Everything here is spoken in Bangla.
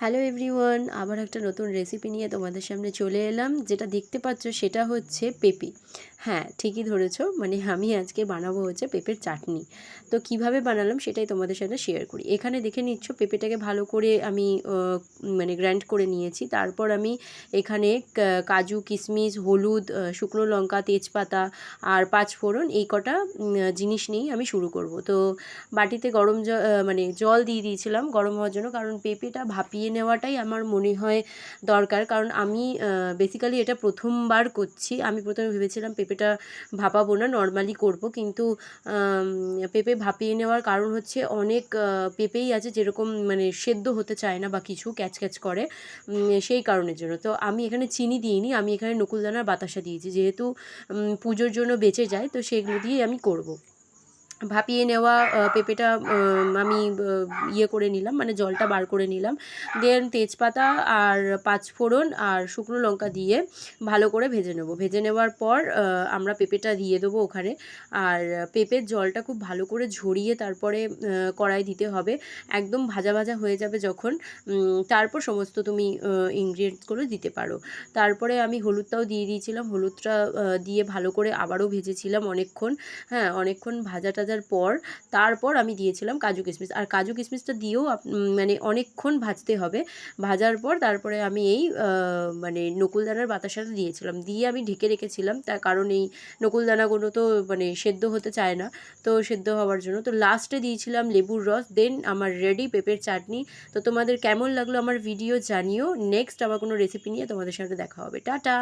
হ্যালো এভরিওয়ান, আবার একটা নতুন রেসিপি নিয়ে তোমাদের সামনে চলে এলাম। যেটা দেখতে পাচ্ছ সেটা হচ্ছে পেঁপে। হ্যাঁ, ঠিকই ধরেছো, মানে আমি আজকে বানাবো হচ্ছে পেঁপের চাটনি। তো কিভাবে বানালাম সেটাই তোমাদের সাথে শেয়ার করি। এখানে দেখে নিচ্ছ পেঁপেটাকে ভালো করে আমি মানে গ্রাইন্ড করে নিয়েছি। তারপর আমি এখানে কাজু, কিশমিশ, হলুদ, শুকনো লঙ্কা, তেজপাতা আর পাঁচফোড়ন এই কটা জিনিস নিয়েই আমি শুরু করব। তো বাটিতে গরম মানে জল দিয়ে দিয়েছিলাম গরম হওয়ার জন্য, কারণ পেঁপেটা ভাপিয়ে নেওয়াটাই আমার মনে হয় দরকার। কারণ আমি বেসিক্যালি এটা প্রথমবার করছি। আমি প্রথমে ভেবেছিলাম পেঁপেটা ভাপাবো না, নর্মালি করব, কিন্তু পেঁপে ভাপিয়ে নেওয়ার কারণ হচ্ছে অনেক পেঁপেই আছে যেরকম মানে সেদ্ধ হতে চায় না বা কিছু ক্যাচ ক্যাচ করে, সেই কারণের জন্য। তো আমি এখানে চিনি দিইনি, আমি এখানে নকুলদানার বাতাসা দিয়েছি, যেহেতু পুজোর জন্য বেঁচে যায়, তো সেগুলো দিয়েই আমি করব। ভাপিয়ে নেওয়া পেঁপেটা আমি ইয়ে করে নিলাম, মানে জলটা বার করে নিলাম। দেন তেজপাতা আর পাঁচফোড়ন আর শুকনো লঙ্কা দিয়ে ভালো করে ভেজে নেব। ভেজে নেওয়ার পর আমরা পেঁপেটা দিয়ে দেবো ওখানে। আর পেঁপের জলটা খুব ভালো করে ঝরিয়ে তারপরে কড়াই দিতে হবে। একদম ভাজা ভাজা হয়ে যাবে যখন, তারপর সমস্ত তুমি ইনগ্রিডিয়েন্টসগুলো দিতে পারো। তারপরে আমি হলুদটাও দিয়ে দিয়েছিলাম। হলুদটা দিয়ে ভালো করে আবারও ভেজেছিলাম অনেকক্ষণ। হ্যাঁ, অনেকক্ষণ ভাজা টাজার পর তারপর আমি দিয়েছিলাম কাজু কিশমিশ। আর কাজু কিশমিশটা দিয়েও মানে অনেকক্ষণ ভাজতে হবে। ভাজার পর তারপরে আমি এই মানে নকুলদানার বাতাসাটা দিয়েছিলাম। দিয়ে আমি ঢেকে রেখেছিলাম, তার কারণ এই নকুলদানাগুলো তো মানে সেদ্ধ হতে চায় না, তো সেদ্ধ হওয়ার জন্য। তো লাস্টে দিয়েছিলাম লেবুর রস। দেন আমার রেডি পেঁপের চাটনি। তো তোমাদের কেমন লাগলো আমার ভিডিও জানিও। নেক্সট আবার কোনো রেসিপি নিয়ে তোমাদের সাথে দেখা হবে। টাটা।